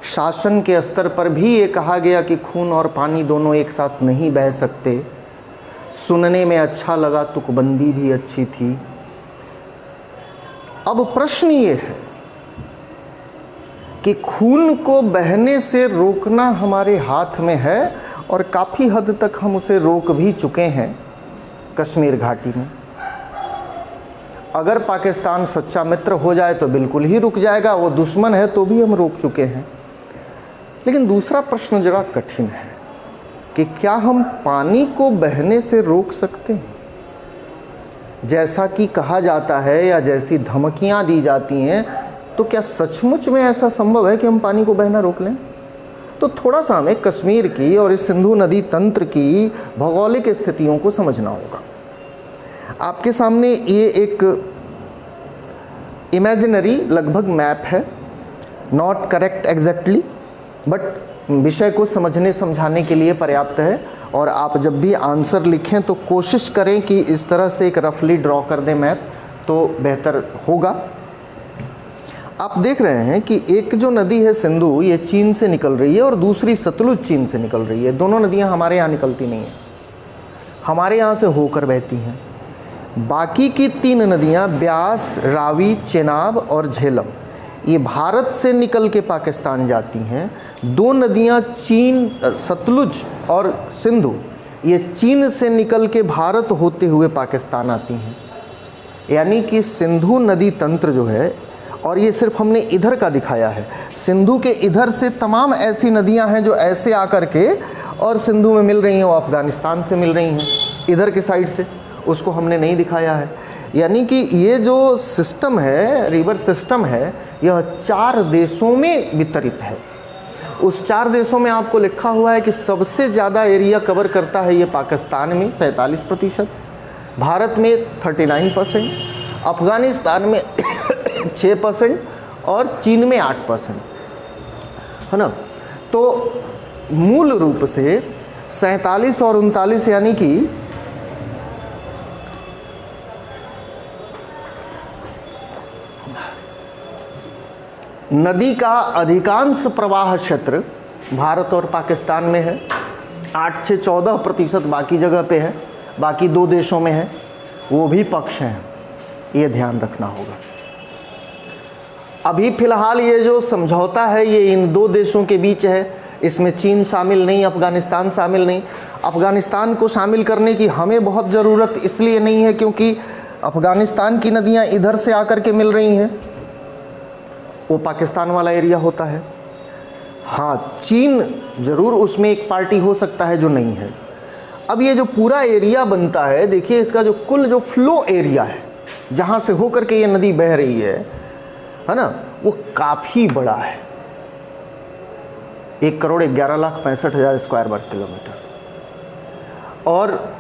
शासन के स्तर पर भी ये कहा गया कि खून और पानी दोनों एक साथ नहीं बह सकते। सुनने में अच्छा लगा, तुकबंदी भी अच्छी थी। अब प्रश्न ये है कि खून को बहने से रोकना हमारे हाथ में है और काफ़ी हद तक हम उसे रोक भी चुके हैं कश्मीर घाटी में। अगर पाकिस्तान सच्चा मित्र हो जाए तो बिल्कुल ही रुक जाएगा, वो दुश्मन है तो भी हम रोक चुके हैं। लेकिन दूसरा प्रश्न जरा कठिन है कि क्या हम पानी को बहने से रोक सकते हैं? जैसा कि कहा जाता है या जैसी धमकियां दी जाती हैं, तो क्या सचमुच में ऐसा संभव है कि हम पानी को बहना रोक लें? तो थोड़ा सा हमें कश्मीर की और इस सिंधु नदी तंत्र की भौगोलिक स्थितियों को समझना होगा। आपके सामने ये एक इमेजिनरी लगभग मैप है, नॉट करेक्ट एग्जैक्टली, बट विषय को समझने समझाने के लिए पर्याप्त है। और आप जब भी आंसर लिखें तो कोशिश करें कि इस तरह से एक रफली ड्रॉ कर दें मैप, तो बेहतर होगा। आप देख रहे हैं कि एक जो नदी है सिंधु, ये चीन से निकल रही है और दूसरी सतलुज चीन से निकल रही है। दोनों नदियां हमारे यहाँ निकलती नहीं हैं, हमारे यहाँ से होकर बहती हैं। बाकी की 3 नदियाँ ब्यास, रावी, चेनाब और झेलम, ये भारत से निकल के पाकिस्तान जाती हैं। 2 नदियाँ चीन, सतलुज और सिंधु, ये चीन से निकल के भारत होते हुए पाकिस्तान आती हैं। यानी कि सिंधु नदी तंत्र जो है, और ये सिर्फ हमने इधर का दिखाया है, सिंधु के इधर से तमाम ऐसी नदियां हैं जो ऐसे आकर के और सिंधु में मिल रही हैं, वो अफ़गानिस्तान से मिल रही हैं इधर के साइड से, उसको हमने नहीं दिखाया है। यानी कि ये जो सिस्टम है, रिवर सिस्टम है, यह 4 देशों में वितरित है। उस 4 देशों में आपको लिखा हुआ है कि सबसे ज़्यादा एरिया कवर करता है ये पाकिस्तान में 47%, भारत में 39%, अफ़गानिस्तान में 6% और चीन में 8%, है ना। तो मूल रूप से 47 और 39 यानी कि नदी का अधिकांश प्रवाह क्षेत्र भारत और पाकिस्तान में है। 8 से 14% बाकी जगह पे है, बाकी 2 देशों में है, वो भी पक्ष हैं, ये ध्यान रखना होगा। अभी फ़िलहाल ये जो समझौता है ये इन 2 देशों के बीच है, इसमें चीन शामिल नहीं, अफ़गानिस्तान शामिल नहीं। अफ़गानिस्तान को शामिल करने की हमें बहुत ज़रूरत इसलिए नहीं है क्योंकि अफ़गानिस्तान की नदियाँ इधर से आकर के मिल रही हैं, वो पाकिस्तान वाला एरिया होता है। हाँ, चीन ज़रूर उसमें एक पार्टी हो सकता है जो नहीं है। अब ये जो पूरा एरिया बनता है, देखिए इसका जो कुल जो फ्लो एरिया है जहाँ से होकर के ये नदी बह रही है ना, वो काफ़ी बड़ा है। 1,11,65,000 स्क्वायर वर्ग किलोमीटर। और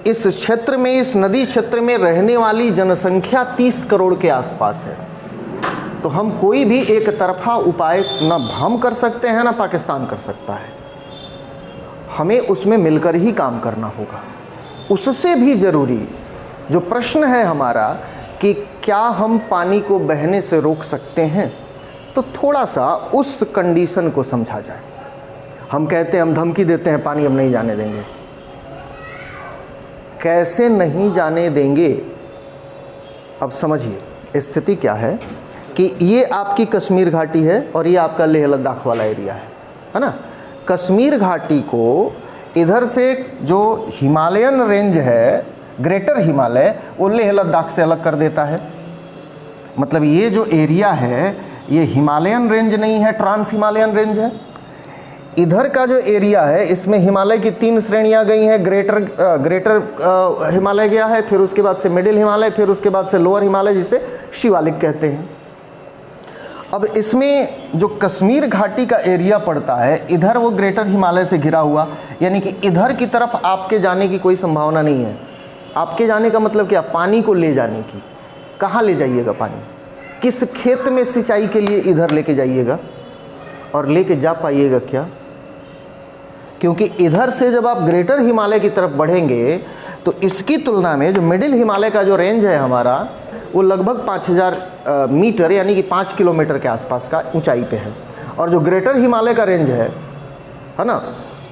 इस क्षेत्र में, इस नदी क्षेत्र में रहने वाली जनसंख्या 30 करोड़ के आसपास है। तो हम कोई भी एक तरफा उपाय ना हम कर सकते हैं ना पाकिस्तान कर सकता है, हमें उसमें मिलकर ही काम करना होगा। उससे भी ज़रूरी जो प्रश्न है हमारा कि क्या हम पानी को बहने से रोक सकते हैं, तो थोड़ा सा उस कंडीशन को समझा जाए। हम कहते हैं, हम धमकी देते हैं पानी हम नहीं जाने देंगे। कैसे नहीं जाने देंगे? अब समझिए स्थिति क्या है कि ये आपकी कश्मीर घाटी है और ये आपका लेह लद्दाख वाला एरिया है ना। कश्मीर घाटी को इधर से जो हिमालयन रेंज है, ग्रेटर हिमालय, वो लेह लद्दाख से अलग कर देता है। मतलब ये जो एरिया है ये हिमालयन रेंज नहीं है, ट्रांस हिमालयन रेंज है। इधर का जो एरिया है इसमें हिमालय की 3 श्रेणियां गई हैं। ग्रेटर हिमालय गया है, फिर उसके बाद से मिडिल हिमालय, फिर उसके बाद से लोअर हिमालय, जिसे शिवालिक कहते हैं। अब इसमें जो कश्मीर घाटी का एरिया पड़ता है, इधर वो ग्रेटर हिमालय से घिरा हुआ, यानी कि इधर की तरफ आपके जाने की कोई संभावना नहीं है। आपके जाने का मतलब क्या? पानी को ले जाने की। कहाँ ले जाइएगा पानी? किस खेत में सिंचाई के लिए इधर लेके जाइएगा? और लेके जा पाइएगा क्या? क्योंकि इधर से जब आप ग्रेटर हिमालय की तरफ बढ़ेंगे तो इसकी तुलना में जो मिडिल हिमालय का जो रेंज है हमारा, वो लगभग 5000 मीटर यानी कि 5 किलोमीटर के आसपास का ऊंचाई पे है। और जो ग्रेटर हिमालय का रेंज है ना,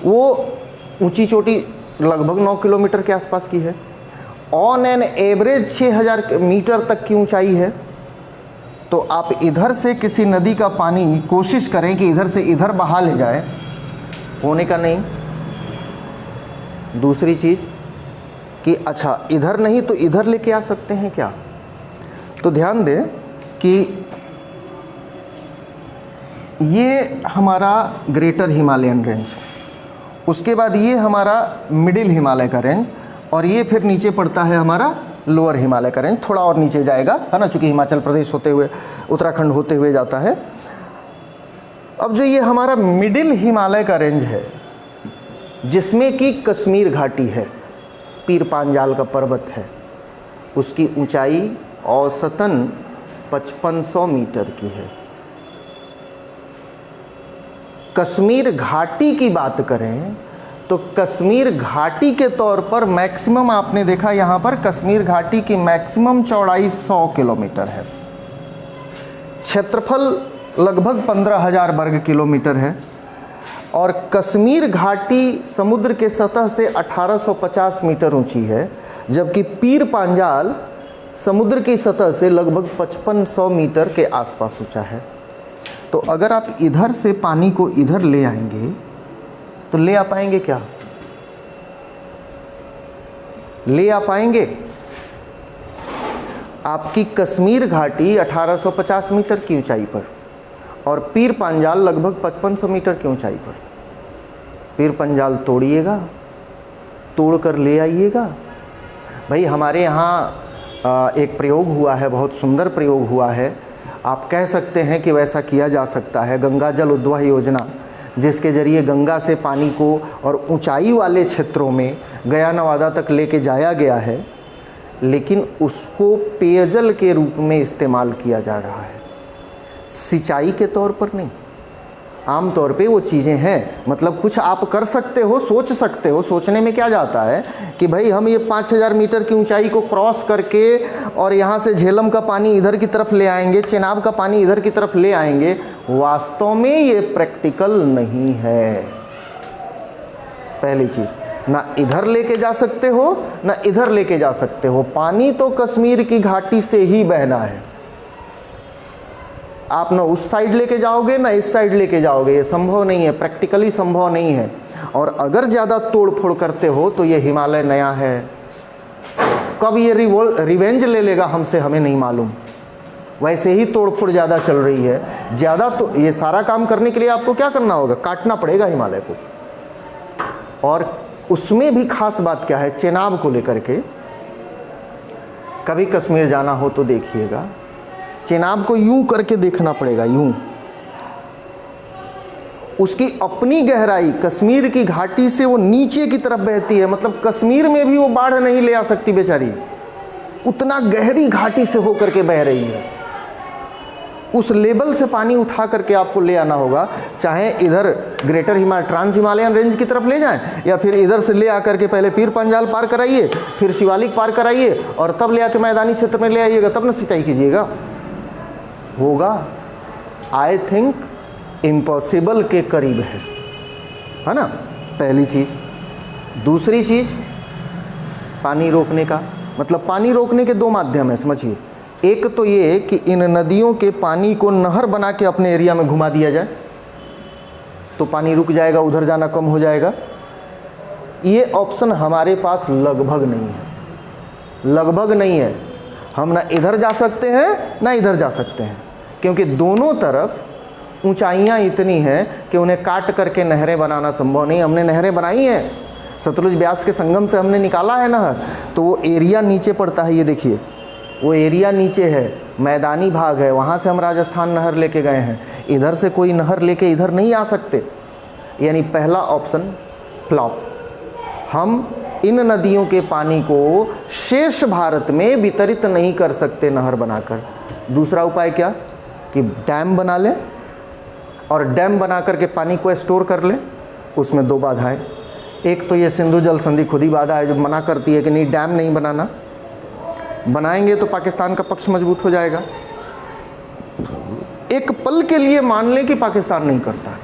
वो ऊंची चोटी लगभग 9 किलोमीटर के आसपास की है। ऑन एन एवरेज 6000 मीटर तक की ऊंचाई है। तो आप इधर से किसी नदी का पानी कोशिश करें कि इधर से इधर बहा ले जाए, होने का नहीं। दूसरी चीज़ कि अच्छा इधर नहीं तो इधर लेके आ सकते हैं क्या? तो ध्यान दें कि ये हमारा ग्रेटर हिमालयन रेंज, उसके बाद ये हमारा मिडिल हिमालय का रेंज, और ये फिर नीचे पड़ता है हमारा लोअर हिमालय का रेंज। थोड़ा और नीचे जाएगा, है ना, चूँकि हिमाचल प्रदेश होते हुए उत्तराखंड होते हुए जाता है। अब जो ये हमारा मिडिल हिमालय का रेंज है, जिसमें कि कश्मीर घाटी है, पीर पांजाल का पर्वत है, उसकी ऊंचाई औसतन 5500 मीटर की है। कश्मीर घाटी की बात करें तो कश्मीर घाटी के तौर पर मैक्सिमम आपने देखा, यहाँ पर कश्मीर घाटी की मैक्सिमम चौड़ाई 100 किलोमीटर है। क्षेत्रफल लगभग 15,000 वर्ग किलोमीटर है। और कश्मीर घाटी समुद्र के सतह से 1850 मीटर ऊंची है, जबकि पीर पांजाल समुद्र की सतह से लगभग 5500 मीटर के आसपास ऊंचा है। तो अगर आप इधर से पानी को इधर ले आएंगे तो ले आ पाएंगे क्या? ले आ पाएंगे? आपकी कश्मीर घाटी 1850 मीटर की ऊंचाई पर और पीर पांजाल लगभग 5500 मीटर की ऊंचाई पर। पीर पांजाल तोड़िएगा, तोड़ कर ले आइएगा। भाई हमारे यहाँ एक प्रयोग हुआ है, बहुत सुंदर प्रयोग हुआ है। आप कह सकते हैं कि वैसा किया जा सकता है। गंगा जल उद्वह योजना, जिसके ज़रिए गंगा से पानी को और ऊंचाई वाले क्षेत्रों में गया नवादा तक लेके जाया गया है, लेकिन उसको पेयजल के रूप में इस्तेमाल किया जा रहा है, सिंचाई के तौर पर नहीं। आम तौर पे वो चीज़ें हैं, मतलब कुछ आप कर सकते हो, सोच सकते हो। सोचने में क्या जाता है कि भाई हम ये 5000 मीटर की ऊंचाई को क्रॉस करके और यहाँ से झेलम का पानी इधर की तरफ ले आएंगे, चेनाब का पानी इधर की तरफ ले आएंगे। वास्तव में ये प्रैक्टिकल नहीं है। पहली चीज़, ना इधर लेके जा सकते हो ना इधर लेके जा सकते हो। पानी तो कश्मीर की घाटी से ही बहना है। आप ना उस साइड लेके जाओगे ना इस साइड लेके जाओगे, ये संभव नहीं है, प्रैक्टिकली संभव नहीं है। और अगर ज़्यादा तोड़ फोड़ करते हो तो ये हिमालय नया है, कब ये रिवेंज ले लेगा हमसे हमें नहीं मालूम। वैसे ही तोड़ फोड़ ज़्यादा चल रही है। ज़्यादा तो ये सारा काम करने के लिए आपको क्या करना होगा, काटना पड़ेगा हिमालय को। और उसमें भी खास बात क्या है, चेनाब को लेकर के, कभी कश्मीर जाना हो तो देखिएगा, चेनाब को यूं करके देखना पड़ेगा, यूं। उसकी अपनी गहराई कश्मीर की घाटी से वो नीचे की तरफ बहती है, मतलब कश्मीर में भी वो बाढ़ नहीं ले आ सकती बेचारी, उतना गहरी घाटी से होकर के बह रही है। उस लेवल से पानी उठा करके आपको ले आना होगा, चाहे इधर ग्रेटर ट्रांस हिमालयन रेंज की तरफ ले जाएं, या फिर इधर से ले आकर के पहले पीर पंजाल पार कराइए, फिर शिवालिक पार कराइए, और तब ले आके मैदानी क्षेत्र में ले आइएगा, तब न सिंचाई कीजिएगा। होगा? आई थिंक इम्पॉसिबल के करीब है ना, पहली चीज़। दूसरी चीज़, पानी रोकने का मतलब, पानी रोकने के दो माध्यम है, समझिए। एक तो ये कि इन नदियों के पानी को नहर बना के अपने एरिया में घुमा दिया जाए, तो पानी रुक जाएगा, उधर जाना कम हो जाएगा। ये ऑप्शन हमारे पास लगभग नहीं है, लगभग नहीं है। हम ना इधर जा सकते हैं ना इधर जा सकते हैं, क्योंकि दोनों तरफ ऊंचाइयां इतनी हैं कि उन्हें काट करके नहरें बनाना संभव नहीं। हमने नहरें बनाई हैं, सतलुज ब्यास के संगम से हमने निकाला है नहर, तो वो एरिया नीचे पड़ता है। ये देखिए, वो एरिया नीचे है, मैदानी भाग है, वहाँ से हम राजस्थान नहर लेके गए हैं। इधर से कोई नहर लेके इधर नहीं आ सकते। यानी पहला ऑप्शन फ्लॉप। हम इन नदियों के पानी को शेष भारत में वितरित नहीं कर सकते नहर बनाकर। दूसरा उपाय क्या, कि डैम बना लें, और डैम बना करके पानी को स्टोर कर लें। उसमें दो बाधाएं, एक तो ये सिंधु जल संधि खुद ही बाधा है जो मना करती है कि नहीं, डैम नहीं बनाना। बनाएंगे तो पाकिस्तान का पक्ष मजबूत हो जाएगा। एक पल के लिए मान लें कि पाकिस्तान नहीं करता,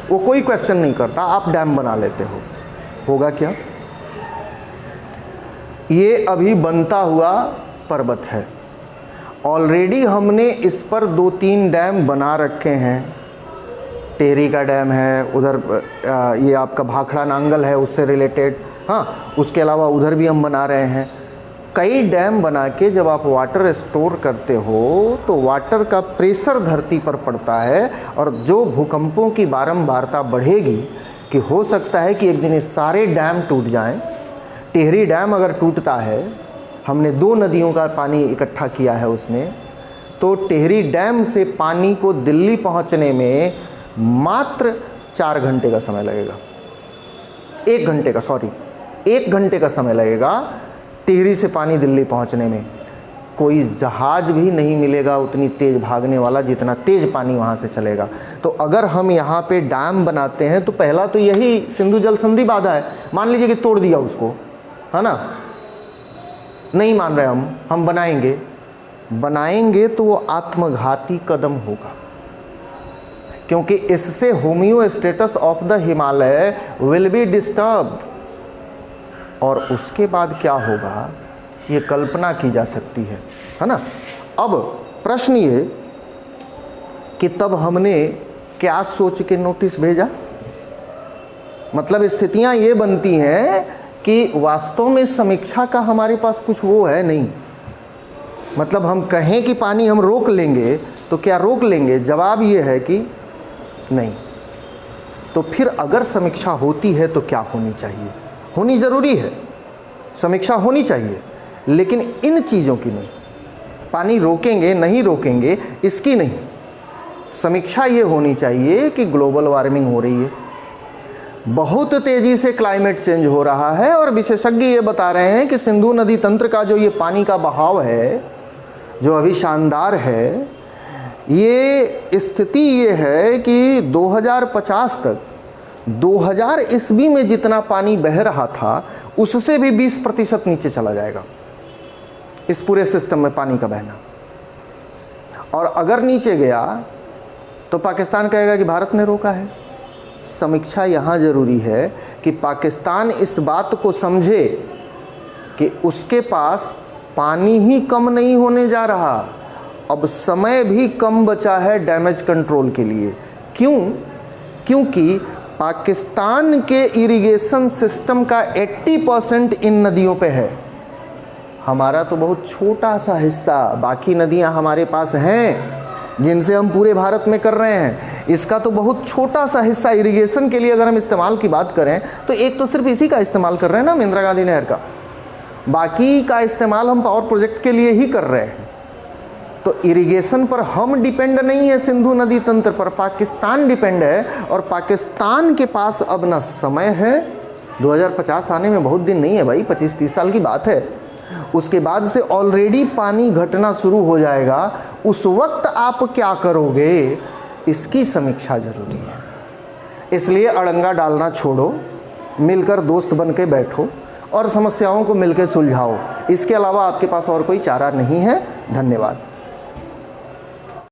वो कोई क्वेश्चन नहीं करता, आप डैम बना लेते हो, होगा क्या? ये अभी बनता हुआ पर्वत है। ऑलरेडी हमने इस पर 2-3 डैम बना रखे हैं। टेहरी का डैम है, उधर ये आपका भाखड़ा नांगल है उससे रिलेटेड, हाँ, उसके अलावा उधर भी हम बना रहे हैं। कई डैम बना के जब आप वाटर स्टोर करते हो तो वाटर का प्रेशर धरती पर पड़ता है, और जो भूकंपों की बारंबारता बढ़ेगी कि हो सकता है कि एक दिन ये सारे डैम टूट जाएं। टेहरी डैम अगर टूटता है, हमने 2 नदियों का पानी इकट्ठा किया है उसमें, तो टेहरी डैम से पानी को दिल्ली पहुंचने में मात्र 4 घंटे का समय लगेगा। 1 घंटे का समय लगेगा टिहरी से पानी दिल्ली पहुंचने में। कोई जहाज भी नहीं मिलेगा उतनी तेज़ भागने वाला जितना तेज़ पानी वहाँ से चलेगा। तो अगर हम यहाँ पे डैम बनाते हैं तो पहला तो यही सिंधु जल संधि बाधा है। मान लीजिए कि तोड़ दिया उसको, है ना, नहीं मान रहे हम बनाएंगे तो वो आत्मघाती कदम होगा, क्योंकि इससे homeostasis of the Himalaya will be disturbed. और उसके बाद क्या होगा ये कल्पना की जा सकती है ना। अब प्रश्न ये कि तब हमने क्या सोच के नोटिस भेजा, मतलब स्थितियां ये बनती हैं कि वास्तव में समीक्षा का हमारे पास कुछ वो है नहीं। मतलब हम कहें कि पानी हम रोक लेंगे तो क्या रोक लेंगे, जवाब ये है कि नहीं। तो फिर अगर समीक्षा होती है तो क्या होनी चाहिए, होनी ज़रूरी है, समीक्षा होनी चाहिए, लेकिन इन चीज़ों की नहीं। पानी रोकेंगे नहीं रोकेंगे इसकी नहीं, समीक्षा ये होनी चाहिए कि ग्लोबल वार्मिंग हो रही है, बहुत तेज़ी से क्लाइमेट चेंज हो रहा है, और विशेषज्ञ ये बता रहे हैं कि सिंधु नदी तंत्र का जो ये पानी का बहाव है जो अभी शानदार है, ये स्थिति ये है कि 2050 तक 2000 ईस्वी में जितना पानी बह रहा था उससे भी 20% नीचे चला जाएगा इस पूरे सिस्टम में पानी का बहना। और अगर नीचे गया तो पाकिस्तान कहेगा कि भारत ने रोका है। समीक्षा यहाँ ज़रूरी है कि पाकिस्तान इस बात को समझे कि उसके पास पानी ही कम नहीं होने जा रहा, अब समय भी कम बचा है डैमेज कंट्रोल के लिए। क्यों? क्योंकि पाकिस्तान के इरिगेशन सिस्टम का 80% इन नदियों पे है। हमारा तो बहुत छोटा सा हिस्सा, बाकी नदियां हमारे पास हैं जिनसे हम पूरे भारत में कर रहे हैं, इसका तो बहुत छोटा सा हिस्सा इरिगेशन के लिए अगर हम इस्तेमाल की बात करें तो एक तो सिर्फ इसी का इस्तेमाल कर रहे हैं ना, इंदिरा गांधी नहर का, बाकी का इस्तेमाल हम पावर प्रोजेक्ट के लिए ही कर रहे हैं। तो इरिगेशन पर हम डिपेंड नहीं है, सिंधु नदी तंत्र पर पाकिस्तान डिपेंड है, और पाकिस्तान के पास अब ना समय है, 2050 आने में बहुत दिन नहीं है भाई, 25-30 साल की बात है, उसके बाद से ऑलरेडी पानी घटना शुरू हो जाएगा। उस वक्त आप क्या करोगे, इसकी समीक्षा जरूरी है। इसलिए अड़ंगा डालना छोड़ो, मिलकर दोस्त बन के बैठो और समस्याओं को मिलकर सुलझाओ। इसके अलावा आपके पास और कोई चारा नहीं है। धन्यवाद।